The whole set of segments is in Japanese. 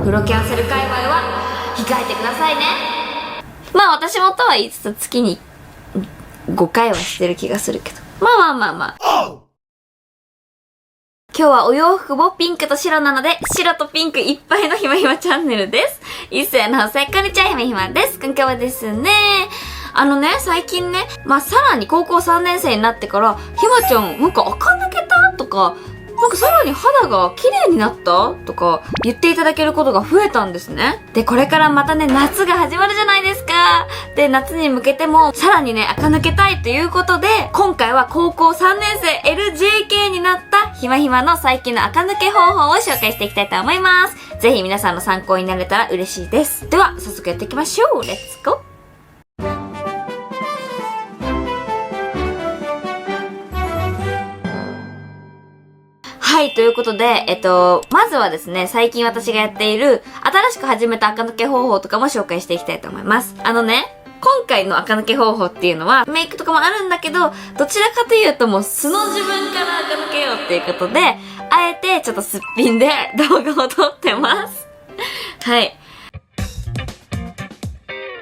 風呂キャンセル界隈は控えてくださいね。まあ私もとは言いつつ月に5回はしてる気がするけど。まあ。今日はお洋服もピンクと白なので、白とピンクいっぱいのひまひまチャンネルです。一斉のせこんにちは、ひまひまです。今日はですね、最近ね、さらに高校3年生になってから、ひまちゃん、なんか垢抜けたとか、なんかさらに肌が綺麗になったとか言っていただけることが増えたんですね。で、これからまたね、夏が始まるじゃないですか。で、夏に向けてもさらにね、垢抜けたいということで、今回は高校3年生 LJK になったひまひまの最近の垢抜け方法を紹介していきたいと思います。ぜひ皆さんの参考になれたら嬉しいです。では、早速やっていきましょう。レッツゴー。はい、ということで、まずはですね、最近私がやっている、新しく始めた垢抜け方法とかも紹介していきたいと思います。今回の垢抜け方法っていうのは、メイクとかもあるんだけど、どちらかというともう素の自分から垢抜けようっていうことで、あえてちょっとすっぴんで動画を撮ってます。はい。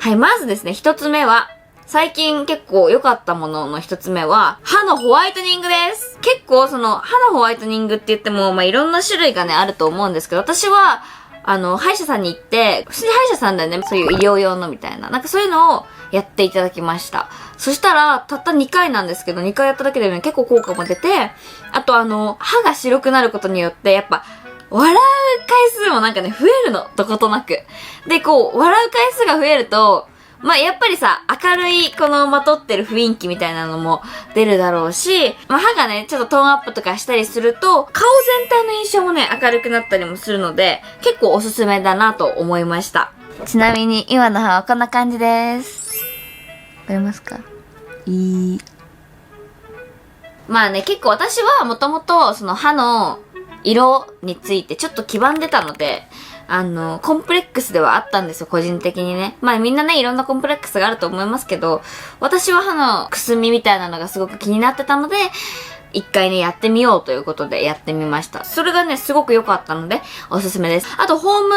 はい、まずですね、一つ目は、最近結構良かったものの一つ目は、歯のホワイトニングです。結構歯のホワイトニングって言っても、いろんな種類がね、あると思うんですけど、私は、歯医者さんに行って、普通に歯医者さんだよね、そういう医療用のみたいな。なんかそういうのをやっていただきました。そしたら、たった2回なんですけど、2回やっただけでね、結構効果も出て、あと歯が白くなることによって、やっぱ、笑う回数もなんかね、増えるの、どことなく。で、笑う回数が増えると、やっぱりさ、明るいこのまとってる雰囲気みたいなのも出るだろうし、歯がね、ちょっとトーンアップとかしたりすると、顔全体の印象もね、明るくなったりもするので、結構おすすめだなと思いました。ちなみに、今の歯はこんな感じです。わかりますか？結構私はもともと、歯の色についてちょっと黄ばんでたので、コンプレックスではあったんですよ、個人的にね。みんなね、いろんなコンプレックスがあると思いますけど、私は歯のくすみみたいなのがすごく気になってたので、一回ね、やってみようということでやってみました。それがね、すごく良かったので、おすすめです。あと、ホーム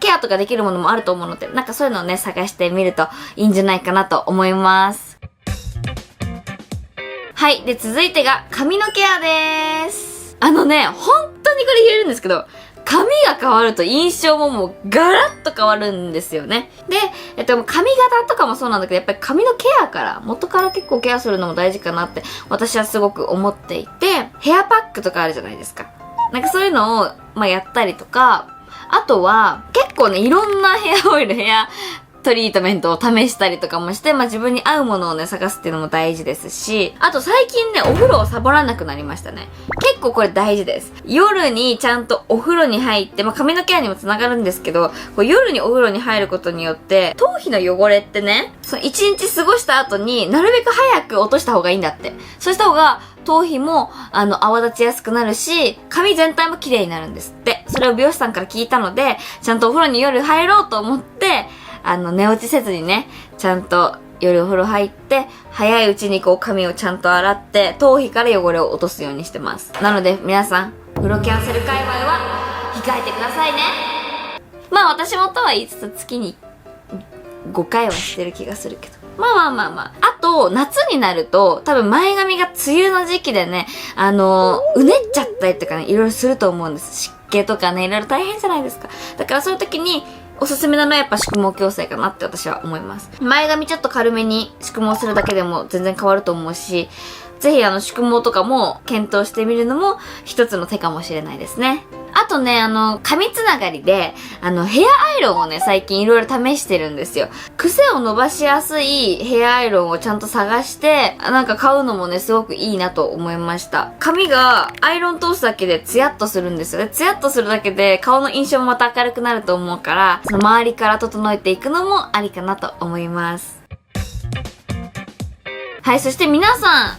ケアとかできるものもあると思うので、なんかそういうのをね、探してみるといいんじゃないかなと思います。はい。で、続いてが、髪のケアです。本当にこれ言えるんですけど、髪が変わると印象ももうガラッと変わるんですよね。で、髪型とかもそうなんだけど、やっぱり髪のケアから、元から結構ケアするのも大事かなって私はすごく思っていて、ヘアパックとかあるじゃないですか。なんかそういうのを、やったりとか、あとは結構ね、いろんなヘアオイル、ヘアトリートメントを試したりとかもして、自分に合うものをね、探すっていうのも大事ですし、あと最近ね、お風呂をサボらなくなりましたね。結構これ大事です。夜にちゃんとお風呂に入って、髪のケアにもつながるんですけど、夜にお風呂に入ることによって、頭皮の汚れってね、一日過ごした後になるべく早く落とした方がいいんだって。そうした方が、頭皮も、泡立ちやすくなるし、髪全体も綺麗になるんですって。それを美容師さんから聞いたので、ちゃんとお風呂に夜入ろうと思って、寝落ちせずにね、ちゃんと夜お風呂入って、早いうちに髪をちゃんと洗って、頭皮から汚れを落とすようにしてます。なので、皆さん、風呂キャンセル界隈は、控えてくださいね。私もとは言いつつ月に5回はしてる気がするけど。あと、夏になると、多分前髪が梅雨の時期でね、うねっちゃったりとかね、いろいろすると思うんです。湿気とかね、いろいろ大変じゃないですか。だからそういう時に、おすすめなのはやっぱ宿毛矯正かなって私は思います。前髪ちょっと軽めに宿毛するだけでも全然変わると思うし、ぜひ宿毛とかも検討してみるのも一つの手かもしれないですね。あとね、髪つながりで、ヘアアイロンをね、最近いろいろ試してるんですよ。癖を伸ばしやすいヘアアイロンをちゃんと探して、なんか買うのもね、すごくいいなと思いました。髪がアイロン通すだけでツヤっとするんですよね。ツヤっとするだけで顔の印象もまた明るくなると思うから、その周りから整えていくのもありかなと思います。はい、そして皆さ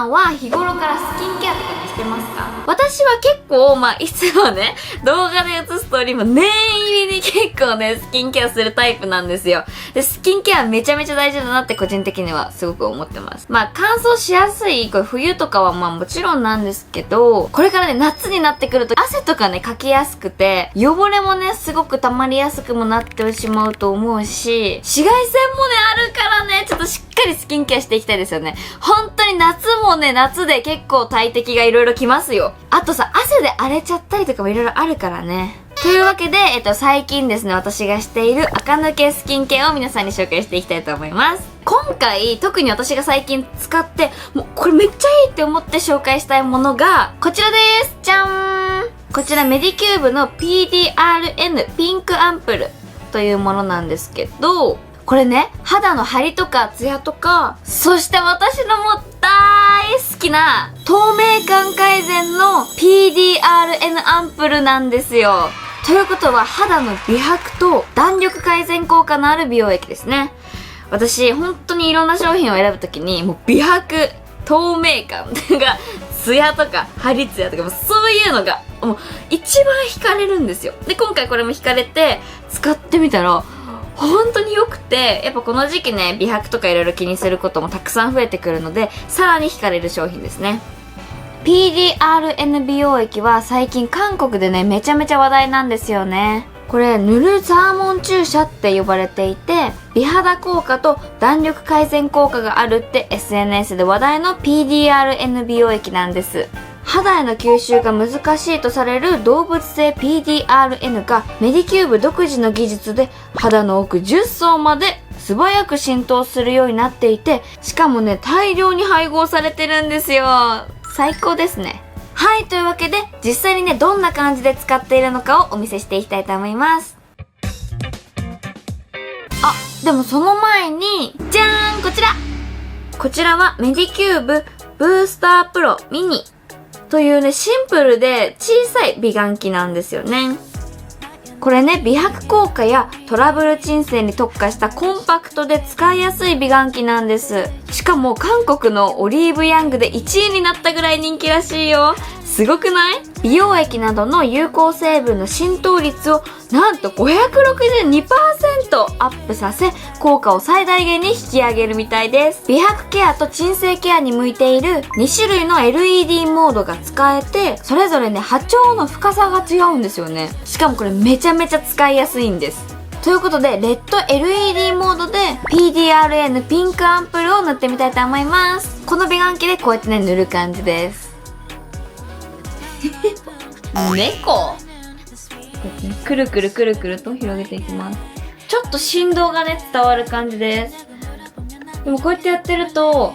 んは日頃からスキンケアとかしてますか？私は結構、いつもね、動画で映す通り、念入りに結構ね、スキンケアするタイプなんですよ。で、スキンケアめちゃめちゃ大事だなって個人的にはすごく思ってます。まあ、乾燥しやすい、これ冬とかはまあもちろんなんですけど、これからね、夏になってくると汗とかね、かきやすくて、汚れもね、すごく溜まりやすくもなってしまうと思うし、紫外線もね、あるからね、ちょっとしっかりスキンケアしていきたいですよね。本当に夏もね、夏で結構大敵がいろいろきますよ。あとさ、汗で荒れちゃったりとかもいろいろあるからね。というわけで、最近ですね、私がしている垢抜けスキンケアを皆さんに紹介していきたいと思います。今回、特に私が最近使って、もうこれめっちゃいいって思って紹介したいものが、こちらです。じゃーん！こちらメディキューブの PDRN ピンクアンプルというものなんですけど、これね、肌の張りとかツヤとか、そして私のも大好きな透明感改善の PDRN アンプルなんですよ。ということは肌の美白と弾力改善効果のある美容液ですね。私、本当にいろんな商品を選ぶときに、もう美白、透明感が、ツヤとか、ハリツヤとか、もうそういうのが、もう一番惹かれるんですよ。で、今回これも惹かれて、使ってみたら、本当に良くて、やっぱこの時期ね、美白とかいろいろ気にすることもたくさん増えてくるので、さらに惹かれる商品ですね。PDRN 美容液は最近韓国でね、めちゃめちゃ話題なんですよね。これ、塗るサーモン注射って呼ばれていて、美肌効果と弾力改善効果があるって SNS で話題の PDRN 美容液なんです。肌への吸収が難しいとされる動物性 PDRN がメディキューブ独自の技術で肌の奥10層まで素早く浸透するようになっていて、しかもね、大量に配合されてるんですよ。最高ですね。はい、というわけで実際にね、どんな感じで使っているのかをお見せしていきたいと思います。あ、でもその前に、じゃーん、こちらはメディキューブブースタープロミニというね、シンプルで小さい美顔器なんですよね。これね、美白効果やトラブル鎮静に特化したコンパクトで使いやすい美顔器なんです。しかも韓国のオリーブヤングで1位になったぐらい人気らしいよ。すごくない？美容液などの有効成分の浸透率をなんと562% アップさせ、効果を最大限に引き上げるみたいです。美白ケアと鎮静ケアに向いている2種類の LED モードが使えて、それぞれね、波長の深さが違うんですよね。しかもこれめちゃめちゃ使いやすいんです。ということで、レッド LED モードで PDRN ピンクアンプルを塗ってみたいと思います。この美顔器でこうやってね、塗る感じです。猫？くるくるくるくると広げていきます。ちょっと振動がね、伝わる感じです。でもこうやってやってると、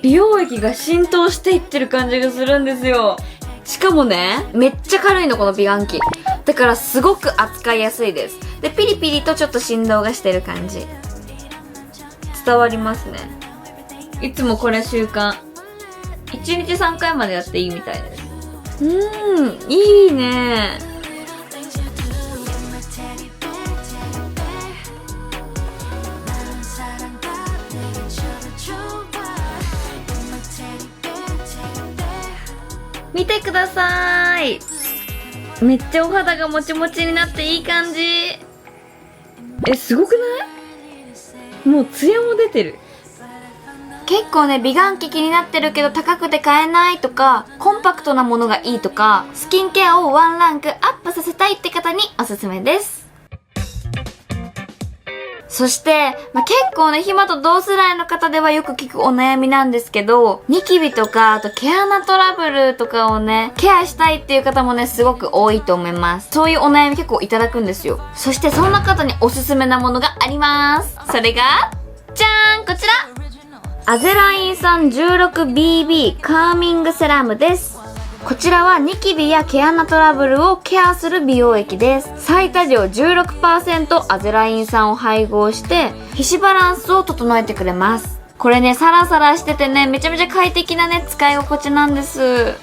美容液が浸透していってる感じがするんですよ。しかもね、めっちゃ軽いの、この美顔器。だからすごく扱いやすいです。で、ピリピリとちょっと振動がしてる感じ。伝わりますね。いつもこれ習慣。1日3回までやっていいみたいです。いいね。見てくださーい。めっちゃお肌がもちもちになっていい感じ。すごくない？もうツヤも出てる。結構ね、美顔器気になってるけど高くて買えないとか、コンパクトなものがいいとか、スキンケアをワンランクアップさせたいって方におすすめです。そして、結構ね、暇と同世代の方ではよく聞くお悩みなんですけど、ニキビとか、あと毛穴トラブルとかをね、ケアしたいっていう方もね、すごく多いと思います。そういうお悩み結構いただくんですよ。そしてそんな方におすすめなものがあります。それが、じゃーん、こちらアゼライン酸 16BB カーミングセラムです。こちらはニキビや毛穴トラブルをケアする美容液です。最多量 16% アゼライン酸を配合して皮脂バランスを整えてくれます。これね、サラサラしててね、めちゃめちゃ快適なね、使い心地なんです。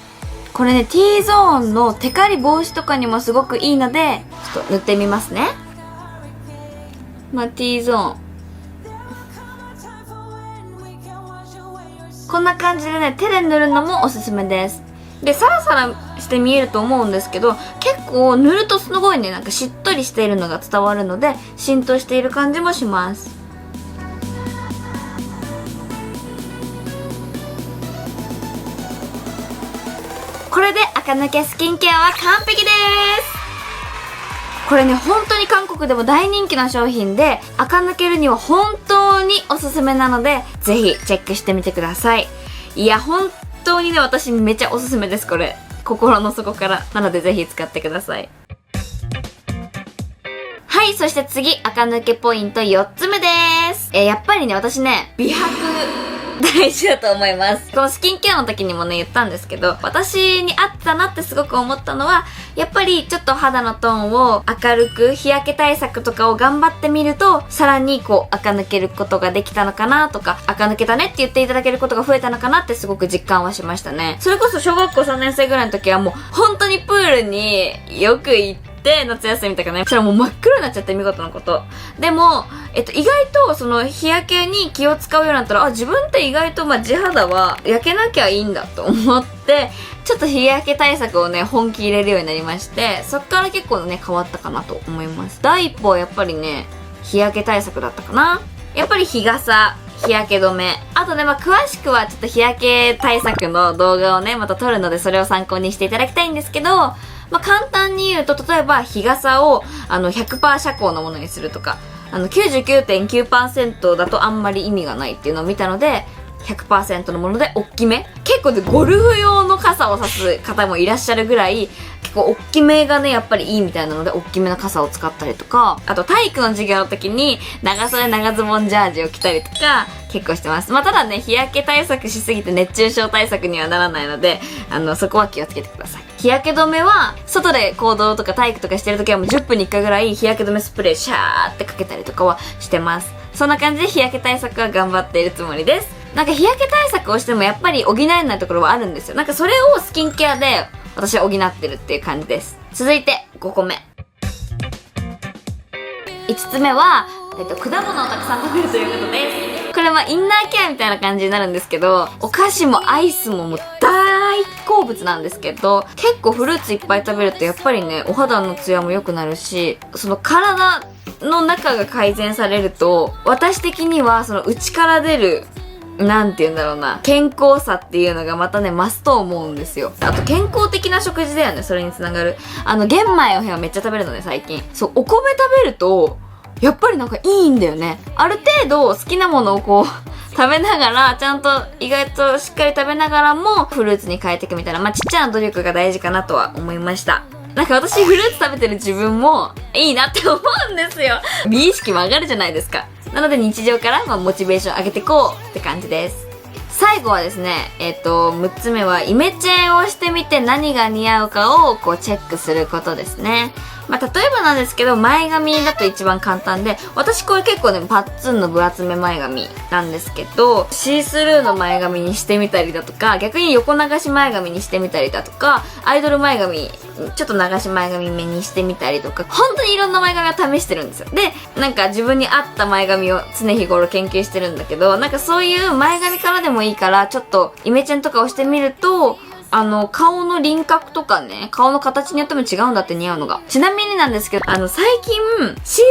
これね、T ゾーンのテカリ防止とかにもすごくいいので、ちょっと塗ってみますね。T ゾーンこんな感じでね、手で塗るのもおすすめです。で、サラサラして見えると思うんですけど、結構塗るとすごいね、なんかしっとりしているのが伝わるので、浸透している感じもします。これで垢抜けスキンケアは完璧です。これね、本当に韓国でも大人気の商品で、垢抜けるには本当におすすめなので、ぜひチェックしてみてください。いや、本当にね、私めっちゃおすすめです、これ。心の底から。なのでぜひ使ってください。はい、そして次、垢抜けポイント4つ目です。やっぱりね、私ね、美白大事だと思います。このスキンケアの時にもね、言ったんですけど、私に合ったなってすごく思ったのは、やっぱりちょっと肌のトーンを明るく、日焼け対策とかを頑張ってみると、さらにこう、垢抜けることができたのかなとか、垢抜けたねって言っていただけることが増えたのかなってすごく実感はしましたね。それこそ小学校3年生ぐらいの時はもう、本当にプールによく行って、夏休みとかね、そしたらもう真っ黒になっちゃって見事なこと。でも、意外とその日焼けに気を使うようになったら、自分って意外と地肌は焼けなきゃいいんだと思って、ちょっと日焼け対策をね、本気入れるようになりまして、そっから結構ね、変わったかなと思います。第一歩はやっぱりね、日焼け対策だったかな。やっぱり日傘、日焼け止め。あとね、詳しくはちょっと日焼け対策の動画をね、また撮るのでそれを参考にしていただきたいんですけど、簡単に言うと、例えば日傘を100% 遮光のものにするとか、99.9% だとあんまり意味がないっていうのを見たので、100% のもので大きめ。結構でゴルフ用の傘を差す方もいらっしゃるぐらい、結構大きめがね、やっぱりいいみたいなので、大きめの傘を使ったりとか、あと体育の授業の時に長袖長ズボンジャージを着たりとか、結構してます。ただね、日焼け対策しすぎて熱中症対策にはならないので、そこは気をつけてください。日焼け止めは、外で行動とか体育とかしてる時はもう10分に1回ぐらい日焼け止めスプレーシャーってかけたりとかはしてます。そんな感じで日焼け対策は頑張っているつもりです。なんか日焼け対策をしてもやっぱり補えないところはあるんですよ。なんかそれをスキンケアで私は補ってるっていう感じです。続いて5個目。5つ目は、果物をたくさん食べるということです。これはインナーケアみたいな感じになるんですけど、お菓子もアイスももう大好物なんですけど、結構フルーツいっぱい食べるとやっぱりね、お肌のツヤも良くなるし、その体の中が改善されると、私的にはその内から出るなんて言うんだろうな、健康さっていうのがまたね、増すと思うんですよ。あと健康的な食事だよね、それにつながる。玄米をめっちゃ食べるのね、最近。そう、お米食べると、やっぱりなんかいいんだよね。ある程度好きなものをこう、食べながら、ちゃんと意外としっかり食べながらも、フルーツに変えていくみたいな、ちっちゃな努力が大事かなとは思いました。なんか私フルーツ食べてる自分もいいなって思うんですよ。美意識も上がるじゃないですか。なので日常からモチベーション上げていこうって感じです。最後はですね、6つ目はイメチェンをしてみて何が似合うかをこうチェックすることですね。例えばなんですけど、前髪だと一番簡単で、私これ結構ね、パッツンの分厚め前髪なんですけど、シースルーの前髪にしてみたりだとか、逆に横流し前髪にしてみたりだとか、アイドル前髪、ちょっと流し前髪目にしてみたりとか、本当にいろんな前髪を試してるんですよ。で、なんか自分に合った前髪を常日頃研究してるんだけど、なんかそういう前髪からでもいいから、ちょっとイメチェンとかをしてみると、顔の輪郭とかね、顔の形によっても違うんだって似合うのが。ちなみになんですけど、最近、シースルー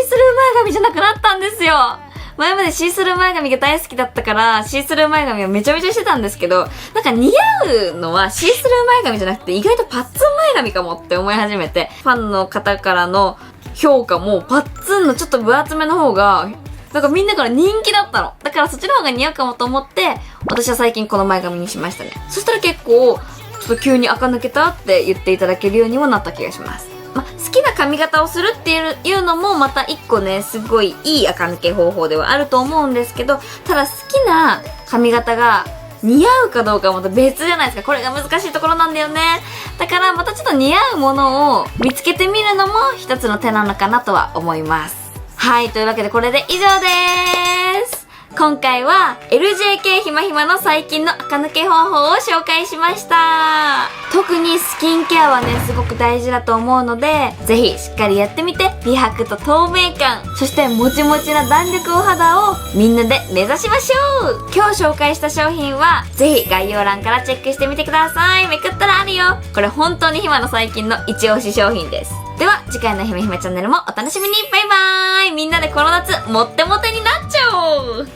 前髪じゃなくなったんですよ。前までシースルー前髪が大好きだったから、シースルー前髪をめちゃめちゃしてたんですけど、なんか似合うのはシースルー前髪じゃなくて、意外とパッツン前髪かもって思い始めて、ファンの方からの評価も、パッツンのちょっと分厚めの方が、なんかみんなから人気だったの。だからそっちの方が似合うかもと思って、私は最近この前髪にしましたね。そしたら結構、ちょっと急に垢抜けたって言っていただけるようにもなった気がします。好きな髪型をするっていうのもまた一個ね、すごいいい垢抜け方法ではあると思うんですけど、ただ好きな髪型が似合うかどうかはまた別じゃないですか。これが難しいところなんだよね。だからまたちょっと似合うものを見つけてみるのも一つの手なのかなとは思います。はい、というわけでこれで以上でーす。今回は LJK ひまひまの最近の垢抜け方法を紹介しました。特にスキンケアはね、すごく大事だと思うので、ぜひしっかりやってみて、美白と透明感、そしてもちもちな弾力お肌をみんなで目指しましょう。今日紹介した商品は、ぜひ概要欄からチェックしてみてください。めくったらあるよ。これ本当にひまの最近の一押し商品です。では、次回のひめひめチャンネルもお楽しみに。バイバーイ。みんなでこの夏、もってもてになっちゃおう。